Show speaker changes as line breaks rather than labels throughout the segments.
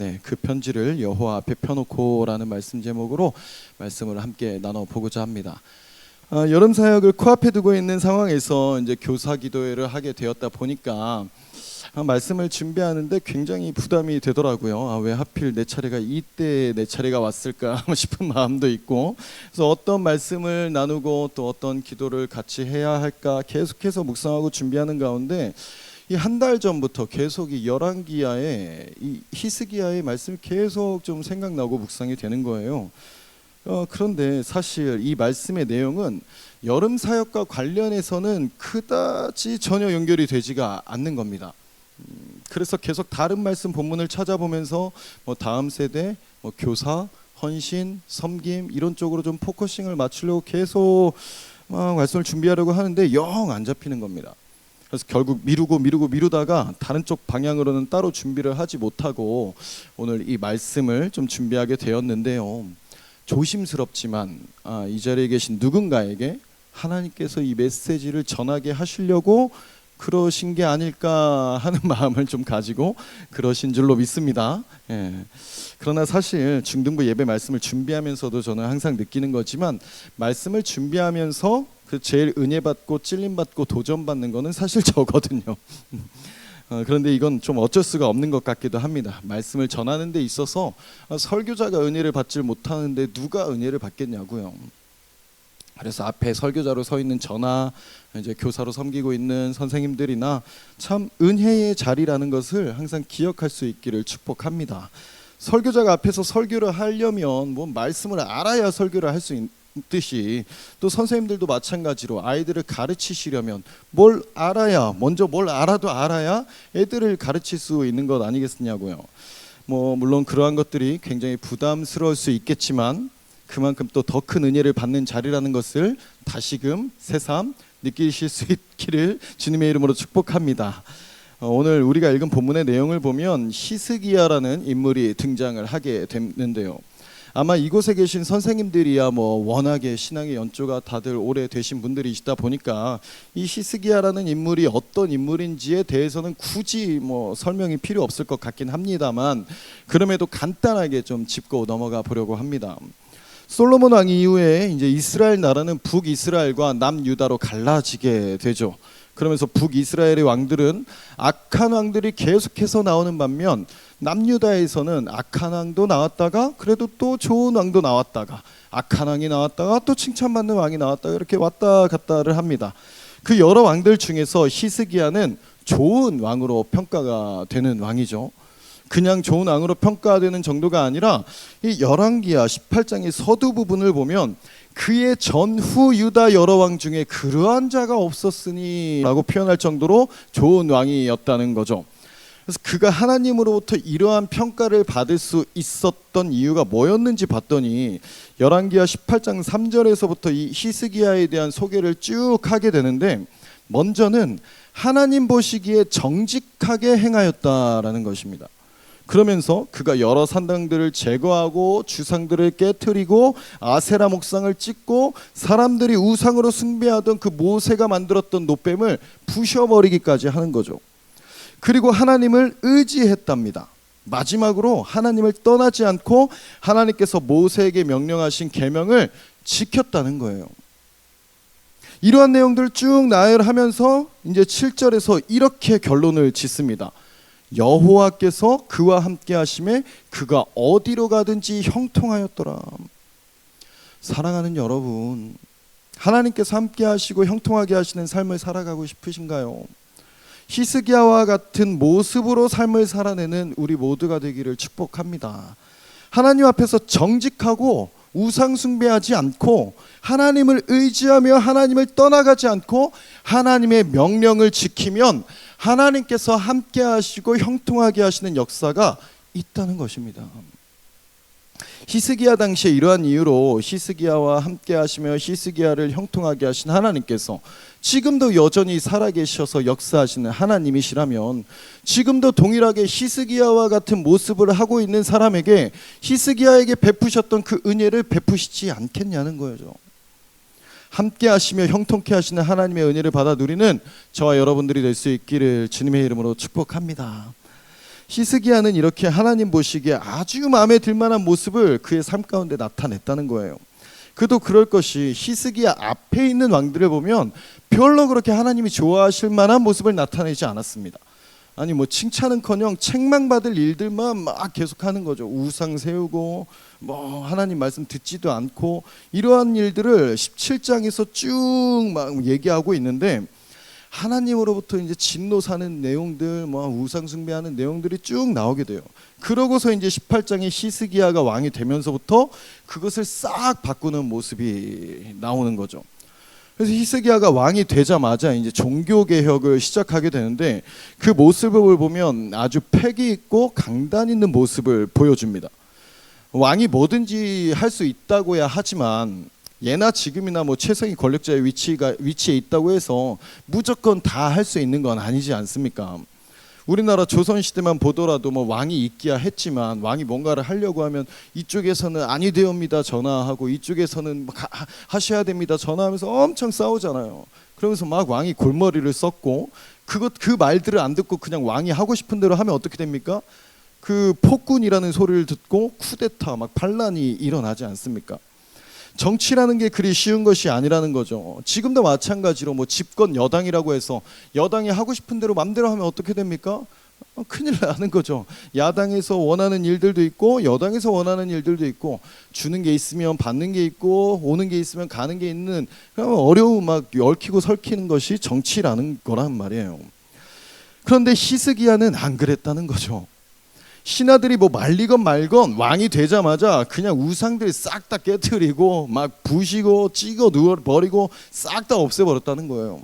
네, 그 편지를 여호와 앞에 펴놓고라는 말씀 제목으로 말씀을 함께 나눠보고자 합니다. 여름 사역을 코앞에 두고 있는 상황에서 이제 교사 기도회를 하게 되었다 보니까 말씀을 준비하는데 굉장히 부담이 되더라고요. 왜 하필 내 차례가 이때 내 차례가 왔을까 싶은 마음도 있고, 그래서 어떤 말씀을 나누고 또 어떤 기도를 같이 해야 할까 계속해서 묵상하고 준비하는 가운데 이 한 달 전부터 계속 이 열왕기야의 이 히스기야의 말씀이 계속 좀 생각나고 묵상이 되는 거예요. 그런데 사실 이 말씀의 내용은 여름 사역과 관련해서는 그다지 전혀 연결이 되지가 않는 겁니다. 그래서 계속 다른 말씀 본문을 찾아보면서 다음 세대, 교사, 헌신, 섬김 이런 쪽으로 좀 포커싱을 맞추려고 계속 말씀을 준비하려고 하는데 영 안 잡히는 겁니다. 그래서 결국 미루다가 다른 쪽 방향으로는 따로 준비를 하지 못하고 오늘 이 말씀을 좀 준비하게 되었는데요. 조심스럽지만 이 자리에 계신 누군가에게 하나님께서 이 메시지를 전하게 하시려고 그러신 게 아닐까 하는 마음을 좀 가지고 그러신 줄로 믿습니다. 그러나 사실 중등부 예배 말씀을 준비하면서도 저는 항상 느끼는 거지만 말씀을 준비하면서 그 제일 은혜 받고 찔림 받고 도전 받는 거는 사실 저거든요. 그런데 이건 좀 어쩔 수가 없는 것 같기도 합니다. 말씀을 전하는 데 있어서 설교자가 은혜를 받지 못하는데 누가 은혜를 받겠냐고요. 그래서 앞에 설교자로 서 있는 저나 이제 교사로 섬기고 있는 선생님들이나 참 은혜의 자리라는 것을 항상 기억할 수 있기를 축복합니다. 설교자가 앞에서 설교를 하려면 말씀을 알아야 설교를 할 수 있듯이 또 선생님들도 마찬가지로 아이들을 가르치시려면 뭘 알아야, 먼저 뭘 알아도 알아야 애들을 가르칠 수 있는 것 아니겠냐고요. 물론 그러한 것들이 굉장히 부담스러울 수 있겠지만 그만큼 또 더 큰 은혜를 받는 자리라는 것을 다시금 새삼 느끼실 수 있기를 주님의 이름으로 축복합니다. 오늘 우리가 읽은 본문의 내용을 보면 히스기야라는 인물이 등장을 하게 됐는데요. 아마 이곳에 계신 선생님들이야 워낙에 신앙의 연조가 다들 오래되신 분들이시다 보니까 이 히스기야라는 인물이 어떤 인물인지에 대해서는 굳이 설명이 필요 없을 것 같긴 합니다만 그럼에도 간단하게 좀 짚고 넘어가 보려고 합니다. 솔로몬 왕 이후에 이제 이스라엘 나라는 북이스라엘과 남유다로 갈라지게 되죠. 그러면서 북이스라엘의 왕들은 악한 왕들이 계속해서 나오는 반면 남유다에서는 악한 왕도 나왔다가 그래도 또 좋은 왕도 나왔다가 악한 왕이 나왔다가 또 칭찬받는 왕이 나왔다가 이렇게 왔다 갔다를 합니다. 그 여러 왕들 중에서 히스기야는 좋은 왕으로 평가가 되는 왕이죠. 그냥 좋은 왕으로 평가되는 정도가 아니라 이 열왕기야 18장의 서두 부분을 보면 그의 전후 유다 여러 왕 중에 그러한 자가 없었으니 라고 표현할 정도로 좋은 왕이었다는 거죠. 그래서 그가 하나님으로부터 이러한 평가를 받을 수 있었던 이유가 뭐였는지 봤더니 열왕기야 18장 3절에서부터 이 히스기야에 대한 소개를 쭉 하게 되는데 먼저는 하나님 보시기에 정직하게 행하였다라는 것입니다. 그러면서 그가 여러 산당들을 제거하고 주상들을 깨트리고 아세라 목상을 찍고 사람들이 우상으로 숭배하던 그 모세가 만들었던 노뱀을 부셔버리기까지 하는 거죠. 그리고 하나님을 의지했답니다. 마지막으로 하나님을 떠나지 않고 하나님께서 모세에게 명령하신 계명을 지켰다는 거예요. 이러한 내용들을 쭉 나열하면서 이제 7절에서 이렇게 결론을 짓습니다. 여호와께서 그와 함께 하심에 그가 어디로 가든지 형통하였더라. 사랑하는 여러분, 하나님께서 함께 하시고 형통하게 하시는 삶을 살아가고 싶으신가요? 히스기야와 같은 모습으로 삶을 살아내는 우리 모두가 되기를 축복합니다. 하나님 앞에서 정직하고 우상 숭배하지 않고 하나님을 의지하며 하나님을 떠나가지 않고 하나님의 명령을 지키면 하나님께서 함께 하시고 형통하게 하시는 역사가 있다는 것입니다. 히스기야 당시에 이러한 이유로 히스기야와 함께 하시며 히스기야를 형통하게 하신 하나님께서 지금도 여전히 살아계셔서 역사하시는 하나님이시라면 지금도 동일하게 히스기야와 같은 모습을 하고 있는 사람에게 히스기야에게 베푸셨던 그 은혜를 베푸시지 않겠냐는 거죠. 함께 하시며 형통케 하시는 하나님의 은혜를 받아 누리는 저와 여러분들이 될 수 있기를 주님의 이름으로 축복합니다. 히스기야는 이렇게 하나님 보시기에 아주 마음에 들 만한 모습을 그의 삶 가운데 나타냈다는 거예요. 그도 그럴 것이 히스기야 앞에 있는 왕들을 보면 별로 그렇게 하나님이 좋아하실 만한 모습을 나타내지 않았습니다. 아니 뭐 칭찬은커녕 책망받을 일들만 막 계속하는 거죠. 우상 세우고 뭐 하나님 말씀 듣지도 않고 이러한 일들을 17장에서 쭉 막 얘기하고 있는데, 하나님으로부터 이제 진노 사는 내용들, 뭐 우상 숭배하는 내용들이 쭉 나오게 돼요. 그러고서 이제 18장에 히스기야가 왕이 되면서부터 그것을 싹 바꾸는 모습이 나오는 거죠. 그래서 히스기야가 왕이 되자마자 이제 종교 개혁을 시작하게 되는데, 그 모습을 보면 아주 패기 있고 강단 있는 모습을 보여줍니다. 왕이 뭐든지 할 수 있다고야 하지만 예나 지금이나 뭐 최상위 권력자의 위치에 있다고 해서 무조건 다 할 수 있는 건 아니지 않습니까? 우리나라 조선 시대만 보더라도 뭐 왕이 있기야 했지만 왕이 뭔가를 하려고 하면 이쪽에서는 아니 되옵니다 전화하고 이쪽에서는 하셔야 됩니다 전화하면서 엄청 싸우잖아요. 그러면서 막 왕이 골머리를 썼고 그 말들을 안 듣고 그냥 왕이 하고 싶은 대로 하면 어떻게 됩니까? 그 폭군이라는 소리를 듣고 쿠데타 막 반란이 일어나지 않습니까? 정치라는 게 그리 쉬운 것이 아니라는 거죠. 지금도 마찬가지로 뭐 집권 여당이라고 해서 여당이 하고 싶은 대로 맘대로 하면 어떻게 됩니까? 큰일 나는 거죠. 야당에서 원하는 일들도 있고 여당에서 원하는 일들도 있고, 주는 게 있으면 받는 게 있고 오는 게 있으면 가는 게 있는, 그러면 어려움 막 얽히고 설키는 것이 정치라는 거란 말이에요. 그런데 히스기야는 안 그랬다는 거죠. 신하들이 뭐 말리건 말건 왕이 되자마자 그냥 우상들 싹 다 깨트리고 막 부시고 찍어 누워버리고 싹 다 없애버렸다는 거예요.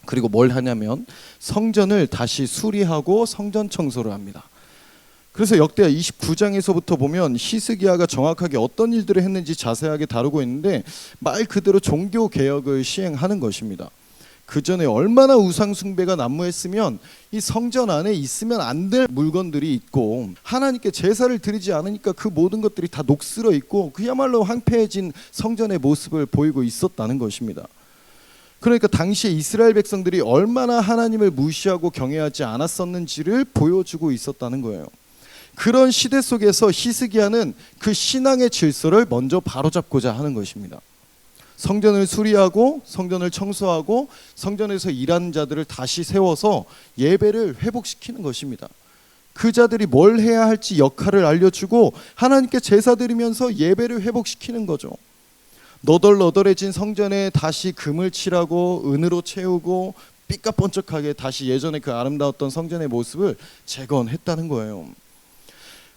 그리고 뭘 하냐면 성전을 다시 수리하고 성전 청소를 합니다. 그래서 역대하 29장에서부터 보면 히스기야가 정확하게 어떤 일들을 했는지 자세하게 다루고 있는데, 말 그대로 종교 개혁을 시행하는 것입니다. 그 전에 얼마나 우상 숭배가 난무했으면 이 성전 안에 있으면 안 될 물건들이 있고 하나님께 제사를 드리지 않으니까 그 모든 것들이 다 녹슬어 있고 그야말로 황폐해진 성전의 모습을 보이고 있었다는 것입니다. 그러니까 당시에 이스라엘 백성들이 얼마나 하나님을 무시하고 경외하지 않았었는지를 보여주고 있었다는 거예요. 그런 시대 속에서 히스기야는 그 신앙의 질서를 먼저 바로잡고자 하는 것입니다. 성전을 수리하고 성전을 청소하고 성전에서 일하는 자들을 다시 세워서 예배를 회복시키는 것입니다. 그 자들이 뭘 해야 할지 역할을 알려주고 하나님께 제사 드리면서 예배를 회복시키는 거죠. 너덜너덜해진 성전에 다시 금을 칠하고 은으로 채우고 삐까뻔쩍하게 다시 예전에 그 아름다웠던 성전의 모습을 재건했다는 거예요.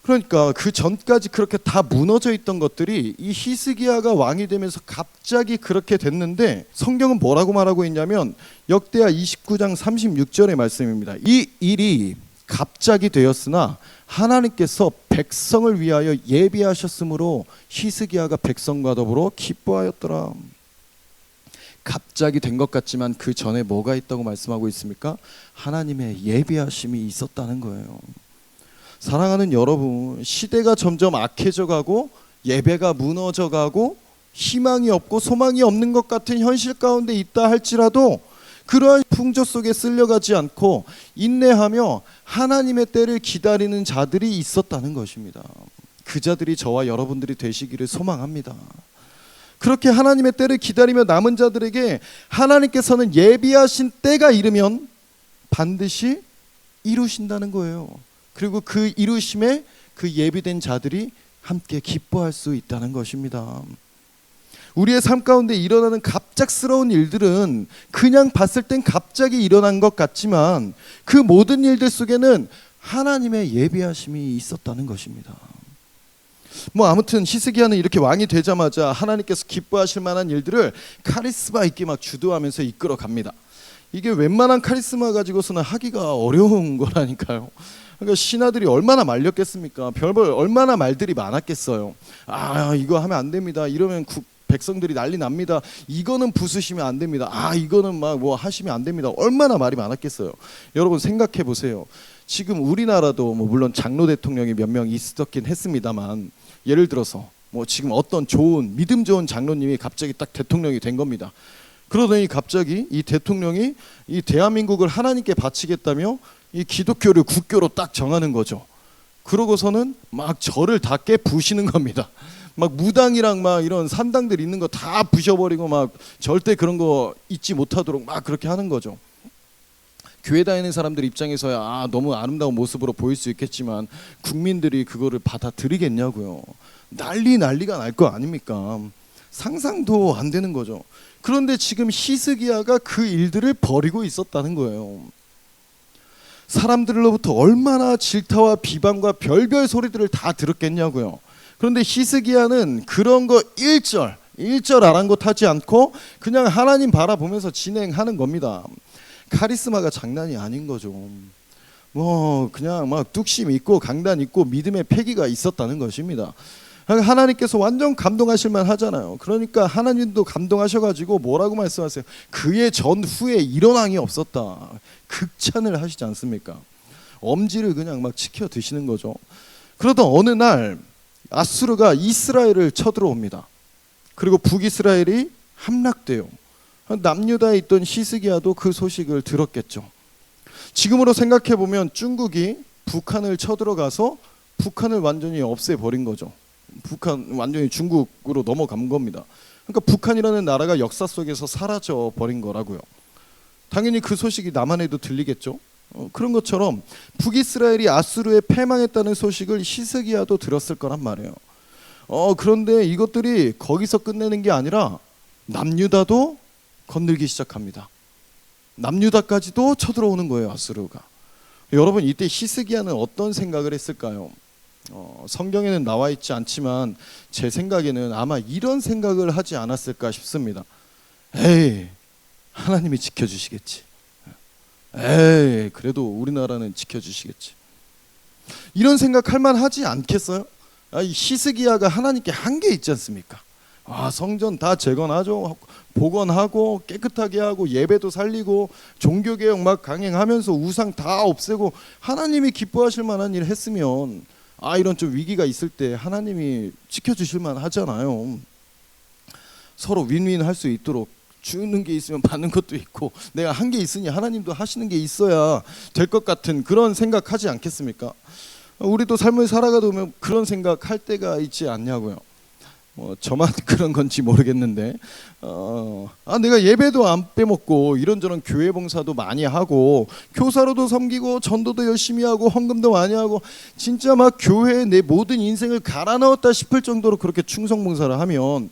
그러니까 그 전까지 그렇게 다 무너져 있던 것들이 이 히스기야가 왕이 되면서 갑자기 그렇게 됐는데, 성경은 뭐라고 말하고 있냐면 역대하 29장 36절의 말씀입니다. 이 일이 갑자기 되었으나 하나님께서 백성을 위하여 예비하셨으므로 히스기야가 백성과 더불어 기뻐하였더라. 갑자기 된 것 같지만 그 전에 뭐가 있다고 말씀하고 있습니까? 하나님의 예비하심이 있었다는 거예요. 사랑하는 여러분, 시대가 점점 악해져 가고 예배가 무너져 가고 희망이 없고 소망이 없는 것 같은 현실 가운데 있다 할지라도 그러한 풍조 속에 쓸려가지 않고 인내하며 하나님의 때를 기다리는 자들이 있었다는 것입니다. 그 자들이 저와 여러분들이 되시기를 소망합니다. 그렇게 하나님의 때를 기다리며 남은 자들에게 하나님께서는 예비하신 때가 이르면 반드시 이루신다는 거예요. 그리고 그 이루심에 그 예비된 자들이 함께 기뻐할 수 있다는 것입니다. 우리의 삶 가운데 일어나는 갑작스러운 일들은 그냥 봤을 땐 갑자기 일어난 것 같지만 그 모든 일들 속에는 하나님의 예비하심이 있었다는 것입니다. 뭐 아무튼 히스기야는 이렇게 왕이 되자마자 하나님께서 기뻐하실 만한 일들을 카리스마 있게 막 주도하면서 이끌어 갑니다. 이게 웬만한 카리스마 가지고서는 하기가 어려운 거라니까요. 그러니까 신하들이 얼마나 말렸겠습니까? 별별 얼마나 말들이 많았겠어요. 아, 이거 하면 안 됩니다. 이러면 백성들이 난리 납니다. 이거는 부수시면 안 됩니다. 아, 이거는 막 뭐 하시면 안 됩니다. 얼마나 말이 많았겠어요. 여러분 생각해 보세요. 지금 우리나라도 뭐 물론 장로 대통령이 몇 명 있었긴 했습니다만, 예를 들어서 뭐 지금 어떤 좋은 믿음 좋은 장로님이 갑자기 딱 대통령이 된 겁니다. 그러더니 갑자기 이 대통령이 이 대한민국을 하나님께 바치겠다며 이 기독교를 국교로 딱 정하는 거죠. 그러고서는 막 절을 다 깨부시는 겁니다. 막 무당이랑 막 이런 산당들 있는 거 다 부셔버리고 막 절대 그런 거 잊지 못하도록 막 그렇게 하는 거죠. 교회 다니는 사람들 입장에서야 너무 아름다운 모습으로 보일 수 있겠지만 국민들이 그거를 받아들이겠냐고요. 난리가 날 거 아닙니까? 상상도 안 되는 거죠. 그런데 지금 히스기야가 그 일들을 벌이고 있었다는 거예요. 사람들로부터 얼마나 질타와 비방과 별별 소리들을 다 들었겠냐고요. 그런데 히스기야는 그런 거 일절 아랑곳하지 않고 그냥 하나님 바라보면서 진행하는 겁니다. 카리스마가 장난이 아닌 거죠. 뭐 그냥 막 뚝심 있고 강단 있고 믿음의 패기가 있었다는 것입니다. 하나님께서 완전 감동하실 만 하잖아요. 그러니까 하나님도 감동하셔가지고 뭐라고 말씀하세요? 그의 전후에 이런 왕이 없었다. 극찬을 하시지 않습니까? 엄지를 그냥 막 치켜 드시는 거죠. 그러던 어느 날 아수르가 이스라엘을 쳐들어옵니다. 그리고 북이스라엘이 함락돼요. 남유다에 있던 히스기야도 그 소식을 들었겠죠. 지금으로 생각해 보면 중국이 북한을 쳐들어가서 북한을 완전히 없애버린 거죠. 북한 완전히 중국으로 넘어간 겁니다. 그러니까 북한이라는 나라가 역사 속에서 사라져 버린 거라고요. 당연히 그 소식이 남한에도 들리겠죠. 그런 것처럼 북이스라엘이 아수르에 패망했다는 소식을 히스기야도 들었을 거란 말이에요. 그런데 이것들이 거기서 끝내는 게 아니라 남유다도 건들기 시작합니다. 남유다까지도 쳐들어오는 거예요, 아수르가. 여러분, 이때 히스기야는 어떤 생각을 했을까요? 성경에는 나와 있지 않지만 제 생각에는 아마 이런 생각을 하지 않았을까 싶습니다. 에이, 하나님이 지켜주시겠지. 에이, 그래도 우리나라는 지켜주시겠지. 이런 생각할 만하지 않겠어요? 이 히스기야가 하나님께 한 게 있지 않습니까? 성전 다 재건하죠. 복원하고 깨끗하게 하고 예배도 살리고 종교개혁 막 강행하면서 우상 다 없애고 하나님이 기뻐하실 만한 일 했으면 이런 좀 위기가 있을 때 하나님이 지켜주실 만 하잖아요. 서로 윈윈 할 수 있도록 주는 게 있으면 받는 것도 있고 내가 한 게 있으니 하나님도 하시는 게 있어야 될 것 같은 그런 생각하지 않겠습니까? 우리도 삶을 살아가다 보면 그런 생각할 때가 있지 않냐고요. 저만 그런 건지 모르겠는데 내가 예배도 안 빼먹고 이런저런 교회 봉사도 많이 하고 교사로도 섬기고 전도도 열심히 하고 헌금도 많이 하고 진짜 막 교회에 내 모든 인생을 갈아 넣었다 싶을 정도로 그렇게 충성 봉사를 하면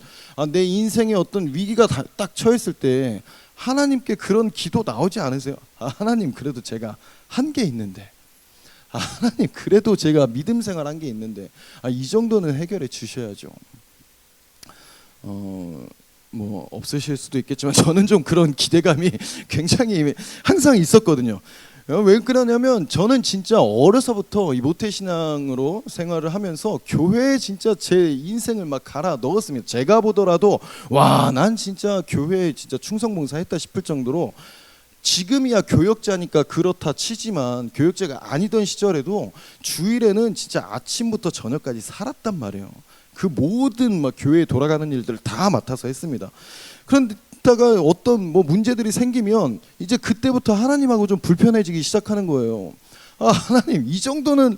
내 인생에 어떤 위기가 딱 처했을 때 하나님께 그런 기도 나오지 않으세요? 하나님, 그래도 제가 한 게 있는데 하나님, 그래도 제가 믿음 생활 한 게 있는데 이 정도는 해결해 주셔야죠. 뭐 없으실 수도 있겠지만 저는 좀 그런 기대감이 굉장히 항상 있었거든요. 왜 그러냐면 저는 진짜 어려서부터 이 모태신앙으로 생활을 하면서 교회에 진짜 제 인생을 막 갈아 넣었습니다. 제가 보더라도 난 진짜 교회에 진짜 충성봉사했다 싶을 정도로, 지금이야 교역자니까 그렇다 치지만 교역자가 아니던 시절에도 주일에는 진짜 아침부터 저녁까지 살았단 말이에요. 그 모든 막 교회에 돌아가는 일들을 다 맡아서 했습니다. 그런데다가 어떤 문제들이 생기면 이제 그때부터 하나님하고 좀 불편해지기 시작하는 거예요. 하나님, 이 정도는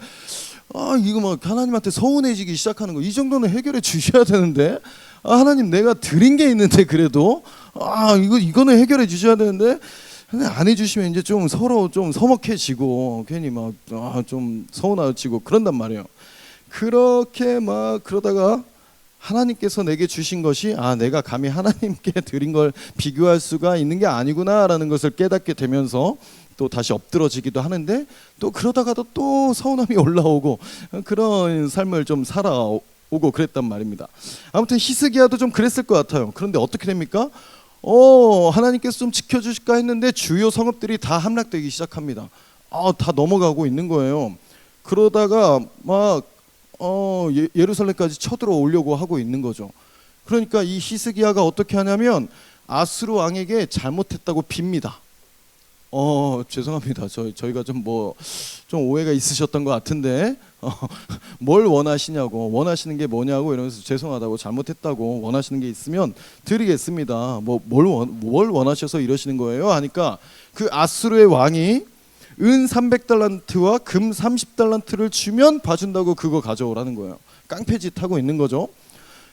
이거 막 하나님한테 서운해지기 시작하는 거, 이 정도는 해결해 주셔야 되는데 하나님, 내가 드린 게 있는데 그래도 이거는 해결해 주셔야 되는데 안 해주시면 이제 좀 서로 좀 서먹해지고 괜히 막 좀 서운해지고 그런단 말이에요. 그렇게 막 그러다가 하나님께서 내게 주신 것이 내가 감히 하나님께 드린 걸 비교할 수가 있는 게 아니구나라는 것을 깨닫게 되면서 또 다시 엎드러지기도 하는데, 또 그러다가도 또 서운함이 올라오고 그런 삶을 좀 살아오고 그랬단 말입니다. 아무튼 히스기야도 좀 그랬을 것 같아요. 그런데 어떻게 됩니까? 하나님께서 좀 지켜주실까 했는데 주요 성읍들이 다 함락되기 시작합니다. 다 넘어가고 있는 거예요. 그러다가 막 예루살렘까지 쳐들어오려고 하고 있는 거죠. 그러니까 이 히스기야가 어떻게 하냐면 아수르 왕에게 잘못했다고 빕니다. 죄송합니다. 저희가 좀 오해가 있으셨던 것 같은데 뭘 원하시냐고, 원하시는 게 뭐냐고 이러면서 죄송하다고, 잘못했다고, 원하시는 게 있으면 드리겠습니다. 뭘 원하셔서 이러시는 거예요? 하니까 그 아수르의 왕이 은 300달란트와 금 30달란트를 주면 봐준다고 그거 가져오라는 거예요. 깡패짓 하고 있는 거죠.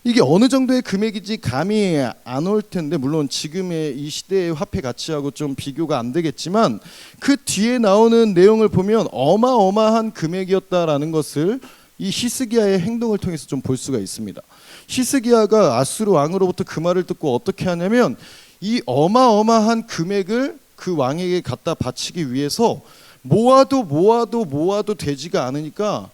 이게 어느 정도의 금액인지 감이 안 올 텐데, 물론 지금의 이 시대의 화폐 가치하고 좀 비교가 안 되겠지만 그 뒤에 나오는 내용을 보면 어마어마한 금액이었다라는 것을 이 히스기야의 행동을 통해서 좀 볼 수가 있습니다. 히스기야가 아수르 왕으로부터 그 말을 듣고 어떻게 하냐면 이 어마어마한 금액을 그 왕에게 갖다 바치기 위해서 모아도 되지가 않으니까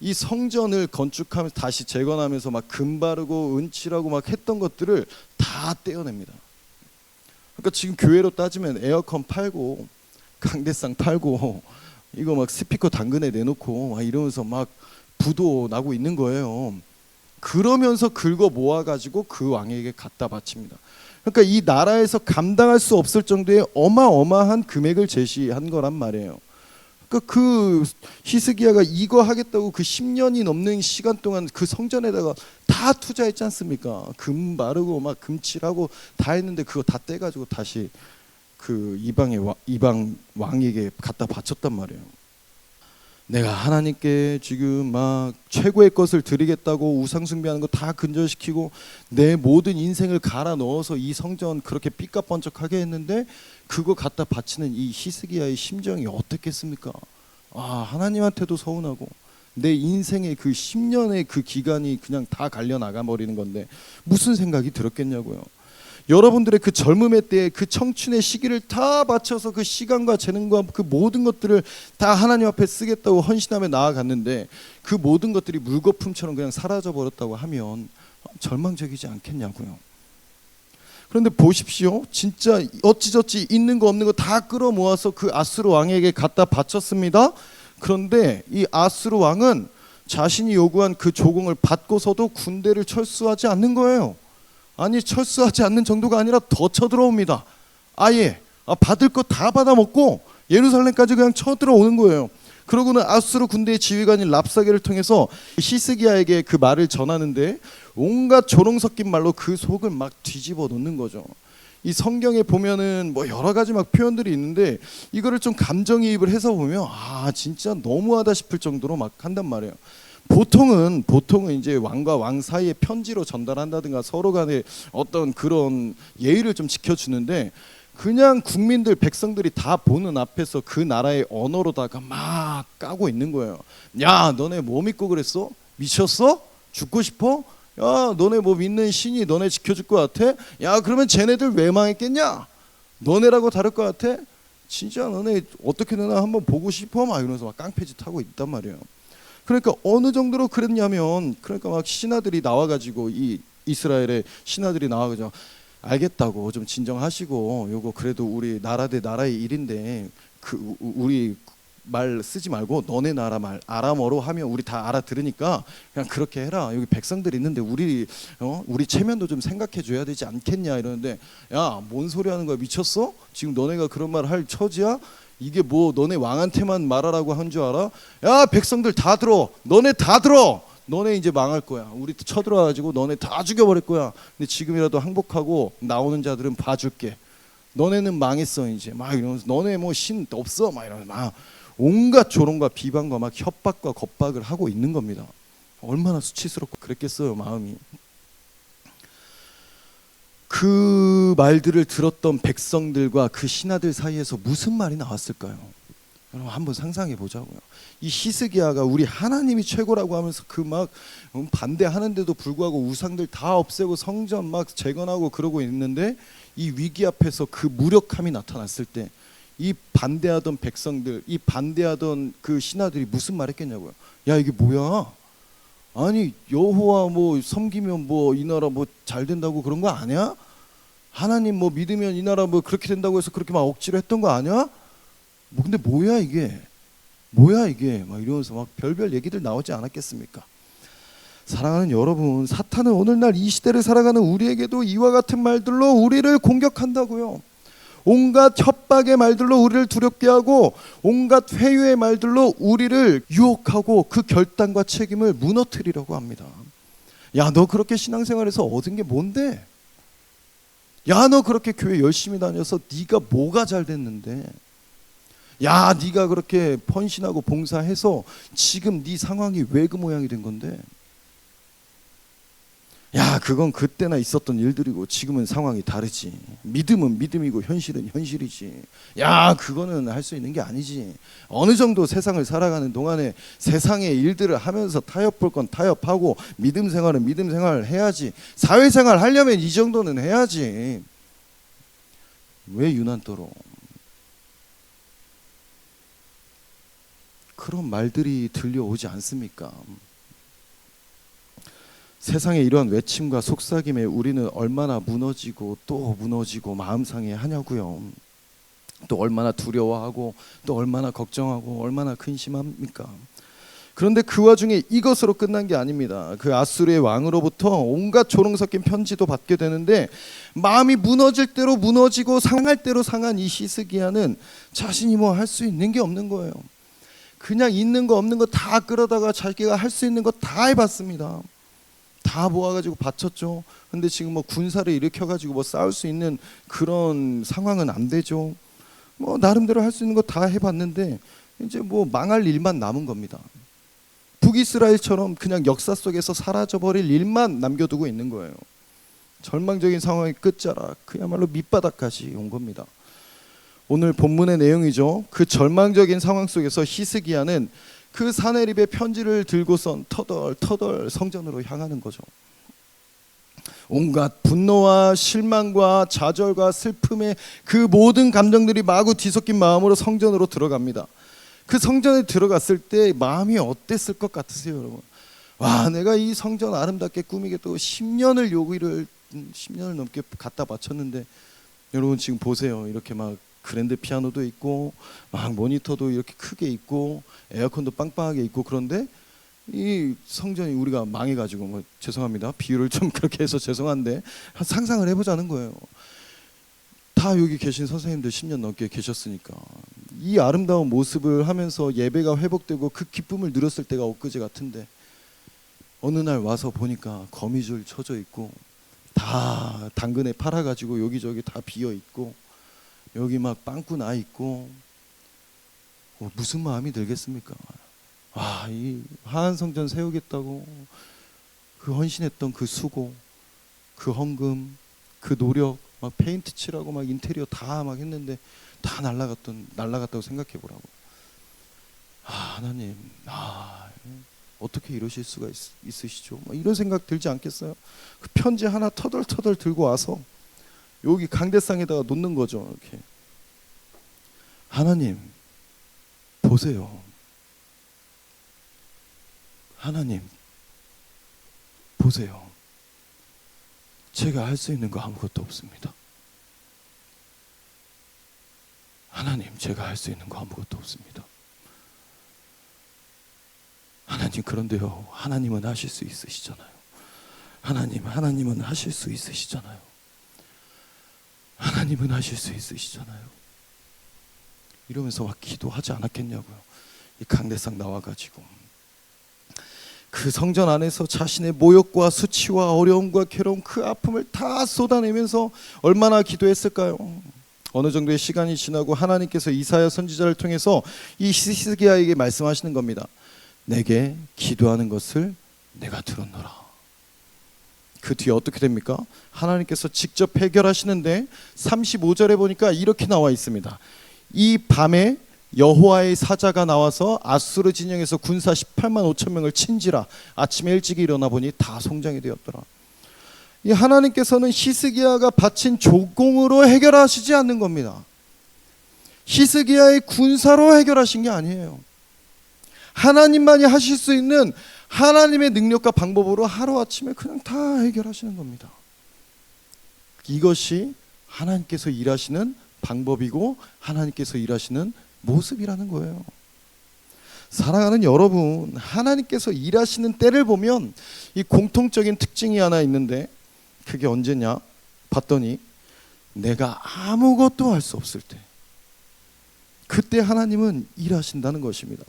이 성전을 건축하면서 다시 재건하면서 막 금 바르고 은칠하고 막 했던 것들을 다 떼어냅니다. 그러니까 지금 교회로 따지면 에어컨 팔고 강대상 팔고 이거 막 스피커 당근에 내놓고 막 이러면서 막 부도 나고 있는 거예요. 그러면서 긁어 모아가지고 그 왕에게 갖다 바칩니다. 그러니까 이 나라에서 감당할 수 없을 정도의 어마어마한 금액을 제시한 거란 말이에요. 그러니까 그 히스기야가 이거 하겠다고 그 10년이 넘는 시간 동안 그 성전에다가 다 투자했지 않습니까? 금 바르고 막 금칠하고 다 했는데 그거 다 떼가지고 다시 그 이방 왕에게 갖다 바쳤단 말이에요. 내가 하나님께 지금 막 최고의 것을 드리겠다고 우상 숭배하는 거 다 근절시키고 내 모든 인생을 갈아 넣어서 이 성전 그렇게 삐까뻔쩍하게 했는데 그거 갖다 바치는 이 히스기야의 심정이 어떻겠습니까? 아, 하나님한테도 서운하고 내 인생의 그 10년의 그 기간이 그냥 다 갈려 나가 버리는 건데 무슨 생각이 들었겠냐고요. 여러분들의 그 젊음의 때에 그 청춘의 시기를 다 바쳐서 그 시간과 재능과 그 모든 것들을 다 하나님 앞에 쓰겠다고 헌신하며 나아갔는데 그 모든 것들이 물거품처럼 그냥 사라져 버렸다고 하면 절망적이지 않겠냐고요. 그런데 보십시오. 진짜 어찌저찌 있는 거 없는 거 다 끌어모아서 그 아수르 왕에게 갖다 바쳤습니다. 그런데 이 아수르 왕은 자신이 요구한 그 조공을 받고서도 군대를 철수하지 않는 거예요. 아니, 철수하지 않는 정도가 아니라 더 쳐들어옵니다. 아예 받을 거 다 받아먹고 예루살렘까지 그냥 쳐들어오는 거예요. 그러고는 아수르 군대의 지휘관인 랍사게를 통해서 히스기야에게 그 말을 전하는데 온갖 조롱 섞인 말로 그 속을 막 뒤집어 놓는 거죠. 이 성경에 보면은 뭐 여러 가지 막 표현들이 있는데 이거를 좀 감정이입을 해서 보면 아, 진짜 너무하다 싶을 정도로 막 한단 말이에요. 보통은 이제 왕과 왕 사이에 편지로 전달한다든가 서로 간에 어떤 그런 예의를 좀 지켜주는데 그냥 국민들 백성들이 다 보는 앞에서 그 나라의 언어로다가 막 까고 있는 거예요. 야, 너네 뭐 믿고 그랬어? 미쳤어? 죽고 싶어? 야, 너네 뭐 믿는 신이 너네 지켜줄 것 같아? 야, 그러면 쟤네들 왜 망했겠냐? 너네라고 다를 것 같아? 진짜 너네 어떻게 되나 한번 보고 싶어? 막 이러면서 막 깡패짓 하고 있단 말이에요. 그러니까 어느 정도로 그랬냐면 그러니까 막 신하들이 나와가지고 이 이스라엘의 신하들이 나와가지고 알겠다고 좀 진정하시고 요거 그래도 우리 나라 대 나라의 일인데 그 우리 말 쓰지 말고 너네 나라 말 아람어로 하면 우리 다 알아들으니까 그냥 그렇게 해라. 여기 백성들이 있는데 우리 체면도 좀 생각해 줘야 되지 않겠냐 이러는데 야, 뭔 소리 하는 거야? 미쳤어? 지금 너네가 그런 말 할 처지야? 이게 뭐 너네 왕한테만 말하라고 한 줄 알아? 야, 백성들 다 들어. 너네 다 들어. 너네 이제 망할 거야. 우리 쳐들어와가지고 너네 다 죽여버릴 거야. 근데 지금이라도 항복하고 나오는 자들은 봐줄게. 너네는 망했어 이제. 막 이러면서 너네 뭐 신 없어. 막 이러면서 막 온갖 조롱과 비방과 막 협박과 겁박을 하고 있는 겁니다. 얼마나 수치스럽고 그랬겠어요, 마음이. 그 말들을 들었던 백성들과 그 신하들 사이에서 무슨 말이 나왔을까요? 여러분 한번 상상해 보자고요. 이 히스기야가 우리 하나님이 최고라고 하면서 그 막 반대하는데도 불구하고 우상들 다 없애고 성전 막 재건하고 그러고 있는데 이 위기 앞에서 그 무력함이 나타났을 때 이 반대하던 백성들, 이 반대하던 그 신하들이 무슨 말했겠냐고요. 야, 이게 뭐야? 아니, 여호와 뭐 섬기면 뭐 이 나라 뭐 잘 된다고 그런 거 아니야? 하나님 뭐 믿으면 이 나라 뭐 그렇게 된다고 해서 그렇게 막 억지로 했던 거 아니야? 뭐 근데 뭐야 이게? 뭐야 이게? 막 이러면서 막 별별 얘기들 나오지 않았겠습니까? 사랑하는 여러분, 사탄은 오늘날 이 시대를 살아가는 우리에게도 이와 같은 말들로 우리를 공격한다고요. 온갖 협박의 말들로 우리를 두렵게 하고 온갖 회유의 말들로 우리를 유혹하고 그 결단과 책임을 무너뜨리려고 합니다. 야, 너 그렇게 신앙생활에서 얻은 게 뭔데? 야, 너 그렇게 교회 열심히 다녀서 네가 뭐가 잘 됐는데? 야, 네가 그렇게 헌신하고 봉사해서 지금 네 상황이 왜 그 모양이 된 건데? 야, 그건 그때나 있었던 일들이고 지금은 상황이 다르지. 믿음은 믿음이고 현실은 현실이지. 야, 그거는 할 수 있는 게 아니지. 어느 정도 세상을 살아가는 동안에 세상의 일들을 하면서 타협 볼 건 타협하고 믿음 생활은 믿음 생활을 해야지. 사회생활 하려면 이 정도는 해야지. 왜 유난 떨어? 그런 말들이 들려오지 않습니까? 세상의 이러한 외침과 속삭임에 우리는 얼마나 무너지고 또 무너지고 마음 상해하냐고요. 또 얼마나 두려워하고 또 얼마나 걱정하고 얼마나 근심합니까? 그런데 그 와중에 이것으로 끝난 게 아닙니다. 그 아수르의 왕으로부터 온갖 조롱 섞인 편지도 받게 되는데 마음이 무너질 대로 무너지고 상할 대로 상한 이 히스기야는 자신이 뭐 할 수 있는 게 없는 거예요. 그냥 있는 거 없는 거 다 끌어다가 자기가 할 수 있는 거 다 해봤습니다. 다 모아가지고 바쳤죠. 근데 지금 뭐 군사를 일으켜가지고 뭐 싸울 수 있는 그런 상황은 안 되죠. 뭐 나름대로 할 수 있는 거 다 해봤는데 이제 뭐 망할 일만 남은 겁니다. 북이스라엘처럼 그냥 역사 속에서 사라져버릴 일만 남겨두고 있는 거예요. 절망적인 상황의 끝자락, 그야말로 밑바닥까지 온 겁니다. 오늘 본문의 내용이죠. 그 절망적인 상황 속에서 히스기야는 그 사네립의 편지를 들고선 터덜터덜 성전으로 향하는 거죠. 온갖 분노와 실망과 좌절과 슬픔의 그 모든 감정들이 마구 뒤섞인 마음으로 성전으로 들어갑니다. 그 성전에 들어갔을 때 마음이 어땠을 것 같으세요, 여러분? 와, 내가 이 성전 아름답게 꾸미겠다고 10년을 넘게 갖다 바쳤는데, 여러분 지금 보세요. 이렇게 막 그랜드 피아노도 있고 막 모니터도 이렇게 크게 있고 에어컨도 빵빵하게 있고, 그런데 이 성전이 우리가 망해가지고, 뭐 죄송합니다, 비유를 좀 그렇게 해서 죄송한데 상상을 해보자는 거예요. 다 여기 계신 선생님들 10년 넘게 계셨으니까 이 아름다운 모습을 하면서 예배가 회복되고 그 기쁨을 누렸을 때가 엊그제 같은데, 어느 날 와서 보니까 거미줄 쳐져 있고 다 당근에 팔아가지고 여기저기 다 비어 있고 여기 막 빵꾸 나 있고, 무슨 마음이 들겠습니까? 와, 이 하한 성전 세우겠다고 그 헌신했던 그 수고, 그 헌금, 그 노력, 막 페인트 칠하고 막 인테리어 다 막 했는데 다 날라갔다고 생각해 보라고. 하나님, 어떻게 이러실 수가 있으시죠? 이런 생각 들지 않겠어요? 그 편지 하나 터덜터덜 들고 와서 여기 강대상에다가 놓는 거죠. 이렇게. 하나님, 보세요. 하나님, 보세요. 제가 할 수 있는 거 아무것도 없습니다. 하나님, 제가 할 수 있는 거 아무것도 없습니다. 하나님, 그런데요, 하나님은 하실 수 있으시잖아요. 하나님은 하실 수 있으시잖아요. 하나님은 하실 수 있으시잖아요. 이러면서 막 기도하지 않았겠냐고요. 이 강대상 나와가지고 그 성전 안에서 자신의 모욕과 수치와 어려움과 괴로움, 그 아픔을 다 쏟아내면서 얼마나 기도했을까요? 어느 정도의 시간이 지나고 하나님께서 이사야 선지자를 통해서 이 히스기야에게 말씀하시는 겁니다. 내게 기도하는 것을 내가 들었노라. 그 뒤에 어떻게 됩니까? 하나님께서 직접 해결하시는데 35절에 보니까 이렇게 나와 있습니다. 이 밤에 여호와의 사자가 나와서 아수르 진영에서 군사 18만 5천 명을 친지라. 아침에 일찍 일어나 보니 다 송장이 되었더라. 이 하나님께서는 히스기야가 바친 조공으로 해결하시지 않는 겁니다. 히스기야의 군사로 해결하신 게 아니에요. 하나님만이 하실 수 있는 하나님의 능력과 방법으로 하루아침에 그냥 다 해결하시는 겁니다. 이것이 하나님께서 일하시는 방법이고 하나님께서 일하시는 모습이라는 거예요. 사랑하는 여러분, 하나님께서 일하시는 때를 보면 이 공통적인 특징이 하나 있는데, 그게 언제냐 봤더니 내가 아무것도 할 수 없을 때, 그때 하나님은 일하신다는 것입니다.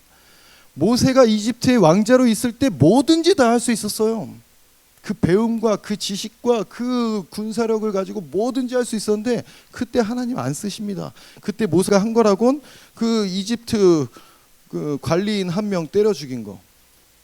모세가 이집트의 왕자로 있을 때 뭐든지 다 할 수 있었어요. 그 배움과 그 지식과 그 군사력을 가지고 뭐든지 할 수 있었는데 그때 하나님 안 쓰십니다. 그때 모세가 한 거라곤 그 이집트 그 관리인 한 명 때려 죽인 거,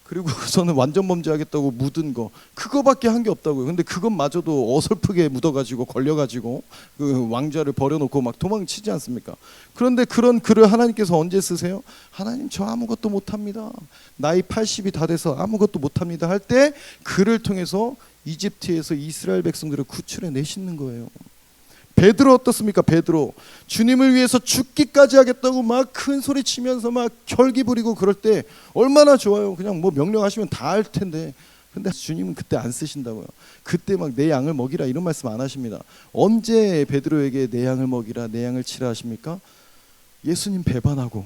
그리고 저는 완전 범죄하겠다고 묻은 거, 그거밖에 한 게 없다고요. 근데 그것마저도 어설프게 묻어가지고 걸려가지고 그 왕좌를 버려놓고 막 도망치지 않습니까? 그런데 그런 글을 하나님께서 언제 쓰세요? 하나님 저 아무것도 못합니다, 나이 80이 다 돼서 아무것도 못합니다 할 때 글을 통해서 이집트에서 이스라엘 백성들을 구출해 내시는 거예요. 베드로 어떻습니까? 베드로 주님을 위해서 죽기까지 하겠다고 막 큰 소리 치면서 막 혈기 부리고 그럴 때 얼마나 좋아요. 그냥 뭐 명령하시면 다 할 텐데, 근데 주님은 그때 안 쓰신다고요. 그때 막 내 양을 먹이라 이런 말씀 안 하십니다. 언제 베드로에게 내 양을 먹이라 내 양을 치라 하십니까? 예수님 배반하고,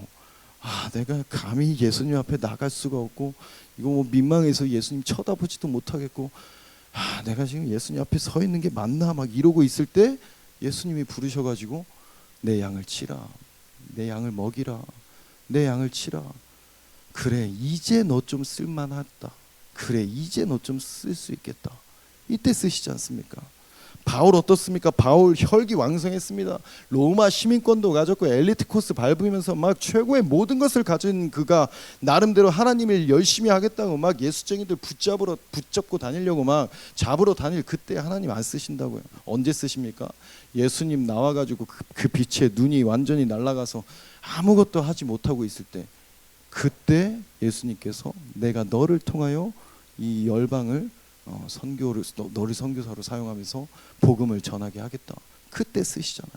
내가 감히 예수님 앞에 나갈 수가 없고, 이거 뭐 민망해서 예수님 쳐다보지도 못하겠고, 내가 지금 예수님 앞에 서 있는 게 맞나 막 이러고 있을 때 예수님이 부르셔가지고 내 양을 치라, 내 양을 먹이라, 내 양을 치라. 그래 이제 너 좀 쓸만하다, 그래 이제 너 좀 쓸 수 있겠다. 이때 쓰시지 않습니까? 바울 어떻습니까? 바울 혈기왕성했습니다. 로마 시민권도 가졌고 엘리트 코스 밟으면서 막 최고의 모든 것을 가진 그가 나름대로 하나님을 열심히 하겠다고 막 예수쟁이들 붙잡고 다니려고 막 잡으러 다닐 그때 하나님 안 쓰신다고요. 언제 쓰십니까? 예수님 나와가지고 그 빛에 눈이 완전히 날아가서 아무것도 하지 못하고 있을 때, 그때 예수님께서 내가 너를 통하여 이 열방을 너를 선교사로 사용하면서 복음을 전하게 하겠다. 그때 쓰시잖아요.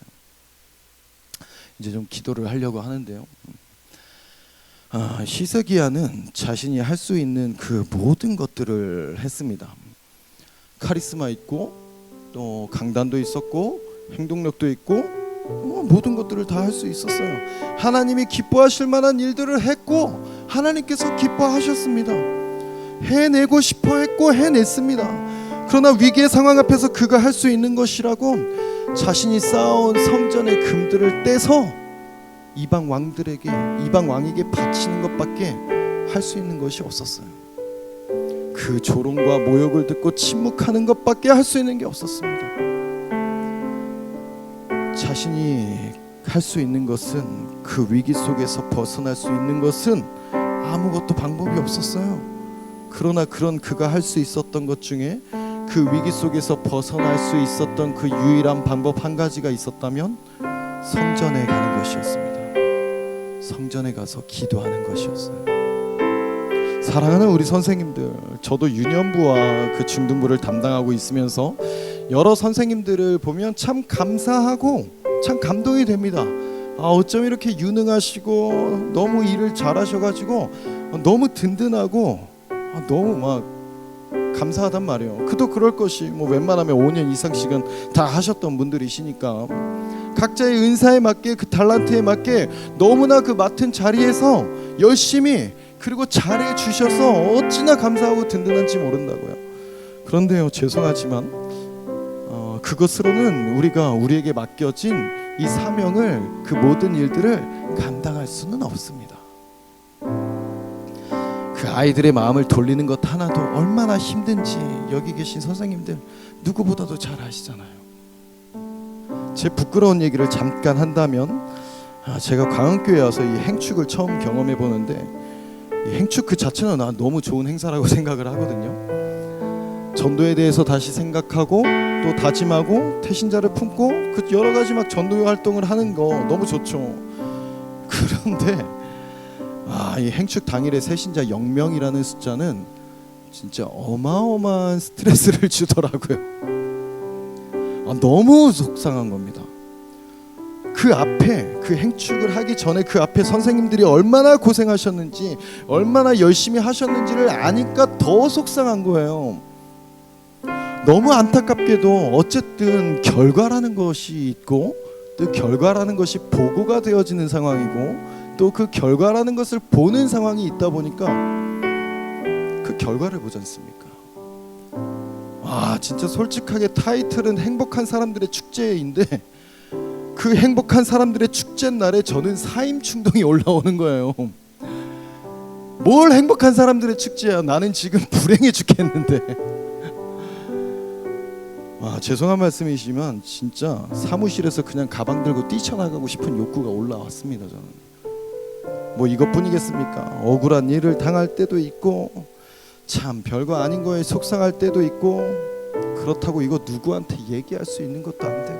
이제 좀 기도를 하려고 하는데요. 히스기야는 자신이 할 수 있는 그 모든 것들을 했습니다. 카리스마 있고 또 강단도 있었고 행동력도 있고 모든 것들을 다 할 수 있었어요. 하나님이 기뻐하실 만한 일들을 했고 하나님께서 기뻐하셨습니다. 해내고 싶어 했고 해냈습니다. 그러나 위기의 상황 앞에서 그가 할 수 있는 것이라고 자신이 쌓아온 성전의 금들을 떼서 이방 왕에게 바치는 것밖에 할 수 있는 것이 없었어요. 그 조롱과 모욕을 듣고 침묵하는 것밖에 할 수 있는 게 없었습니다. 자신이 할 수 있는 것은, 그 위기 속에서 벗어날 수 있는 것은 아무것도 방법이 없었어요. 그러나 그런 그가 할 수 있었던 것 중에 그 위기 속에서 벗어날 수 있었던 그 유일한 방법 한 가지가 있었다면 성전에 가는 것이었습니다. 성전에 가서 기도하는 것이었어요. 사랑하는 우리 선생님들, 저도 유년부와 그 중등부를 담당하고 있으면서 여러 선생님들을 보면 참 감사하고 참 감동이 됩니다. 어쩜 이렇게 유능하시고 너무 일을 잘하셔가지고 너무 든든하고 너무 막 감사하단 말이에요. 그도 그럴 것이 뭐 웬만하면 5년 이상씩은 다 하셨던 분들이시니까 각자의 은사에 맞게 그 달란트에 맞게 너무나 그 맡은 자리에서 열심히 그리고 잘해 주셔서 어찌나 감사하고 든든한지 모른다고요. 그런데요, 죄송하지만 그것으로는 우리에게 맡겨진 이 사명을, 그 모든 일들을 감당할 수는 없습니다. 그 아이들의 마음을 돌리는 것 하나도 얼마나 힘든지 여기 계신 선생님들 누구보다도 잘 아시잖아요. 제 부끄러운 얘기를 잠깐 한다면, 제가 광흥교회 와서 이 행축을 처음 경험해 보는데, 이 행축 그 자체는 난 너무 좋은 행사라고 생각을 하거든요. 전도에 대해서 다시 생각하고 또 다짐하고 태신자를 품고 그 여러 가지 막 전도 활동을 하는 거 너무 좋죠. 그런데 이 행축 당일에 새신자 0명이라는 숫자는 진짜 어마어마한 스트레스를 주더라고요. 너무 속상한 겁니다. 그 앞에, 그 행축을 하기 전에 그 앞에 선생님들이 얼마나 고생하셨는지, 얼마나 열심히 하셨는지를 아니까 더 속상한 거예요. 너무 안타깝게도 어쨌든 결과라는 것이 있고, 또 결과라는 것이 보고가 되어지는 상황이고, 또 그 결과라는 것을 보는 상황이 있다 보니까 그 결과를 보지 않습니까? 진짜 솔직하게 타이틀은 행복한 사람들의 축제인데, 그 행복한 사람들의 축제 날에 저는 사임 충동이 올라오는 거예요. 뭘 행복한 사람들의 축제야, 나는 지금 불행해 죽겠는데. 죄송한 말씀이지만 진짜 사무실에서 그냥 가방 들고 뛰쳐나가고 싶은 욕구가 올라왔습니다. 저는 뭐 이것뿐이겠습니까? 억울한 일을 당할 때도 있고 참 별거 아닌 거에 속상할 때도 있고, 그렇다고 이거 누구한테 얘기할 수 있는 것도 안 되고,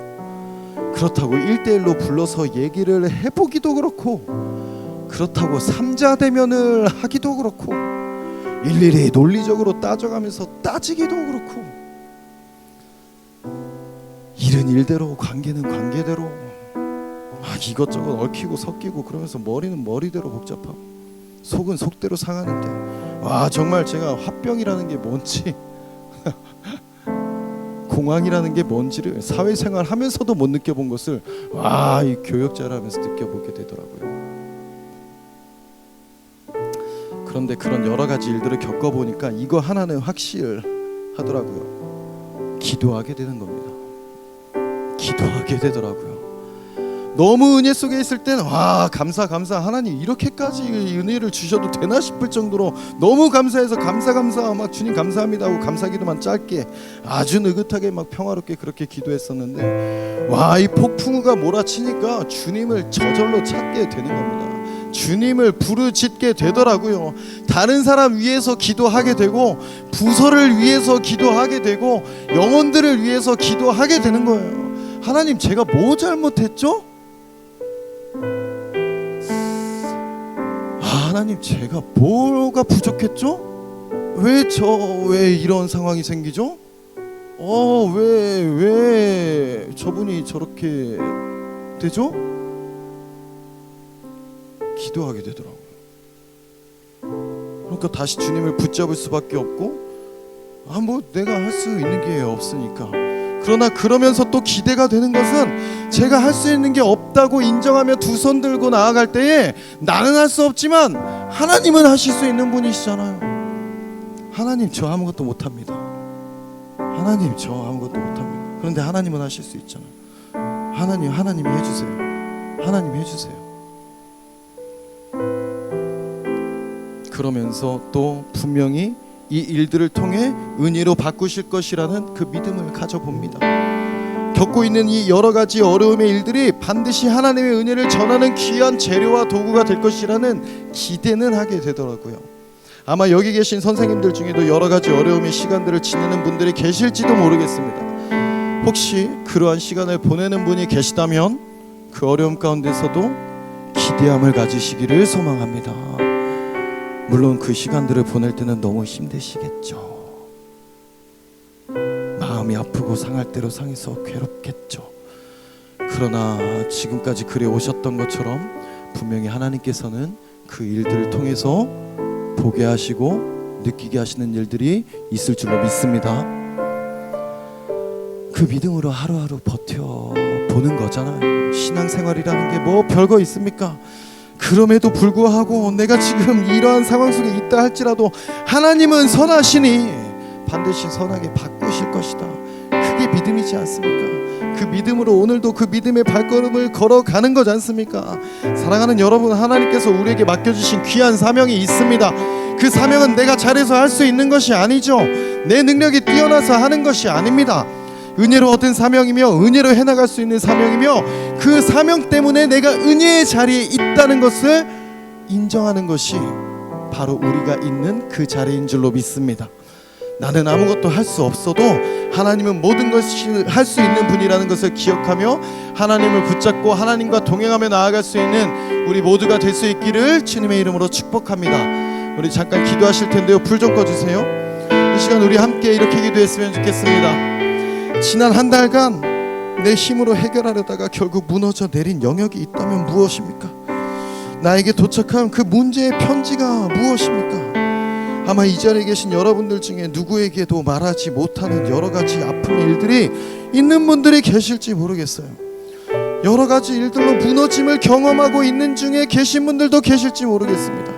그렇다고 1대1로 불러서 얘기를 해보기도 그렇고, 그렇다고 삼자대면을 하기도 그렇고, 일일이 논리적으로 따져가면서 따지기도 그렇고, 일은 일대로 관계는 관계대로 이것저것 얽히고 섞이고, 그러면서 머리는 머리대로 복잡하고 속은 속대로 상하는데, 정말 제가 화병이라는 게 뭔지 공황이라는 게 뭔지를 사회생활 하면서도 못 느껴본 것을 이 교역자를 하면서 느껴보게 되더라고요. 그런데 그런 여러 가지 일들을 겪어보니까 이거 하나는 확실하더라고요. 기도하게 되는 겁니다. 기도하게 되더라고요. 너무 은혜 속에 있을 때는 감사 하나님 이렇게까지 은혜를 주셔도 되나 싶을 정도로 너무 감사해서 감사 막 주님 감사합니다 하고 감사기도만 짧게 아주 느긋하게 막 평화롭게 그렇게 기도했었는데, 이 폭풍우가 몰아치니까 주님을 저절로 찾게 되는 겁니다. 주님을 부르짖게 되더라고요. 다른 사람 위해서 기도하게 되고, 부서를 위해서 기도하게 되고, 영혼들을 위해서 기도하게 되는 거예요. 하나님 제가 뭐 잘못했죠? 하나님 제가 뭐가 부족했죠? 왜 이런 상황이 생기죠? 왜 저분이 저렇게 되죠? 기도하게 되더라고요. 그러니까 다시 주님을 붙잡을 수밖에 없고, 뭐 내가 할 수 있는 게 없으니까. 그러나 그러면서 또 기대가 되는 것은, 제가 할 수 있는 게 없다고 인정하며 두 손 들고 나아갈 때에 나는 할 수 없지만 하나님은 하실 수 있는 분이시잖아요. 하나님 저 아무것도 못합니다. 하나님 저 아무것도 못합니다. 그런데 하나님은 하실 수 있잖아요. 하나님이 해주세요. 하나님 해주세요. 그러면서 또 분명히 이 일들을 통해 은혜로 바꾸실 것이라는 그 믿음을 가져봅니다. 겪고 있는 이 여러 가지 어려움의 일들이 반드시 하나님의 은혜를 전하는 귀한 재료와 도구가 될 것이라는 기대는 하게 되더라고요. 아마 여기 계신 선생님들 중에도 여러 가지 어려움의 시간들을 지내는 분들이 계실지도 모르겠습니다. 혹시 그러한 시간을 보내는 분이 계시다면 그 어려움 가운데서도 기대함을 가지시기를 소망합니다. 물론 그 시간들을 보낼 때는 너무 힘드시겠죠. 마음이 아프고 상할 대로 상해서 괴롭겠죠. 그러나 지금까지 그래 오셨던 것처럼 분명히 하나님께서는 그 일들을 통해서 보게 하시고 느끼게 하시는 일들이 있을 줄로 믿습니다. 그 믿음으로 하루하루 버텨보는 거잖아요. 신앙생활이라는 게 뭐 별거 있습니까? 그럼에도 불구하고 내가 지금 이러한 상황 속에 있다 할지라도 하나님은 선하시니 반드시 선하게 바꾸실 것이다. 그게 믿음이지 않습니까? 그 믿음으로 오늘도 그 믿음의 발걸음을 걸어가는 거지 않습니까? 사랑하는 여러분, 하나님께서 우리에게 맡겨주신 귀한 사명이 있습니다. 그 사명은 내가 잘해서 할 수 있는 것이 아니죠. 내 능력이 뛰어나서 하는 것이 아닙니다. 은혜로 얻은 사명이며 은혜로 해나갈 수 있는 사명이며, 그 사명 때문에 내가 은혜의 자리에 있다는 것을 인정하는 것이 바로 우리가 있는 그 자리인 줄로 믿습니다. 나는 아무것도 할 수 없어도 하나님은 모든 것을 할 수 있는 분이라는 것을 기억하며 하나님을 붙잡고 하나님과 동행하며 나아갈 수 있는 우리 모두가 될 수 있기를 주님의 이름으로 축복합니다. 우리 잠깐 기도하실 텐데요, 불 좀 꺼주세요. 이 시간 우리 함께 이렇게 기도했으면 좋겠습니다. 지난 한 달간 내 힘으로 해결하려다가 결국 무너져 내린 영역이 있다면 무엇입니까? 나에게 도착한 그 문제의 편지가 무엇입니까? 아마 이 자리에 계신 여러분들 중에 누구에게도 말하지 못하는 여러 가지 아픔의 일들이 있는 분들이 계실지 모르겠어요. 여러 가지 일들로 무너짐을 경험하고 있는 중에 계신 분들도 계실지 모르겠습니다.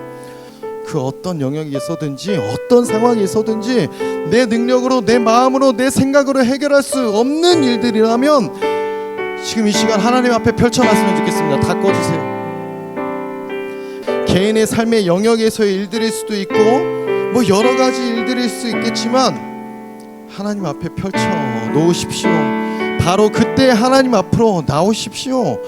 그 어떤 영역에서든지 어떤 상황에서든지 내 능력으로, 내 마음으로, 내 생각으로 해결할 수 없는 일들이라면 지금 이 시간 하나님 앞에 펼쳐놨으면 좋겠습니다. 다 꺼주세요. 개인의 삶의 영역에서의 일들일 수도 있고 뭐 여러 가지 일들일 수 있겠지만 하나님 앞에 펼쳐 놓으십시오. 바로 그때 하나님 앞으로 나오십시오.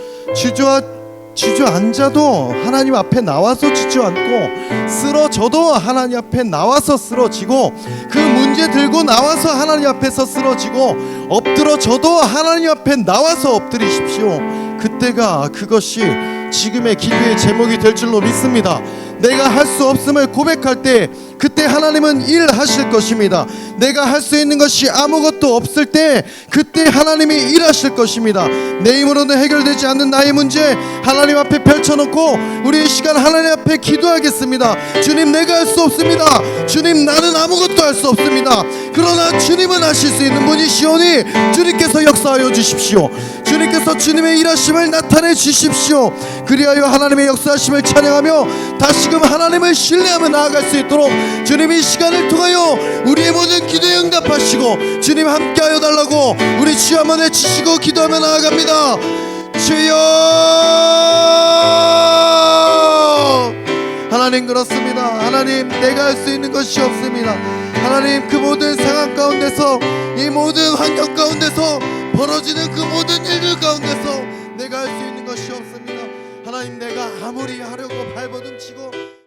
주저앉아도 하나님 앞에 나와서 주저앉고, 쓰러져도 하나님 앞에 나와서 쓰러지고, 그 문제 들고 나와서 하나님 앞에서 쓰러지고, 엎드러져도 하나님 앞에 나와서 엎드리십시오. 그것이 지금의 기도의 제목이 될 줄로 믿습니다. 내가 할 수 없음을 고백할 때 그때 하나님은 일하실 것입니다. 내가 할 수 있는 것이 아무것도 없을 때 그때 하나님이 일하실 것입니다. 내 힘으로는 해결되지 않는 나의 문제 하나님 앞에 펼쳐놓고 우리 이 시간 하나님 앞에 기도하겠습니다. 주님, 내가 할 수 없습니다. 주님, 나는 아무것도 할 수 없습니다. 그러나 주님은 하실 수 있는 분이시오니 주님께서 역사하여 주십시오. 주님께서 주님의 일하심을 나타내 주십시오. 그리하여 하나님의 역사하심을 찬양하며 다시금 하나님을 신뢰하며 나아갈 수 있도록 주님 이 시간을 통하여 우리의 모든 기도에 응답하시고 주님 함께하여 달라고 우리 주여 한번 외치시고 기도하며 나아갑니다. 주여, 하나님, 그렇습니다. 하나님, 내가 할 수 있는 것이 없습니다. 하나님, 그 모든 상황 가운데서, 이 모든 환경 가운데서 벌어지는 그 모든 일들 가운데서 내가 할 수 있는 것이 없습니다. 하나님, 내가 아무리 하려고 발버둥치고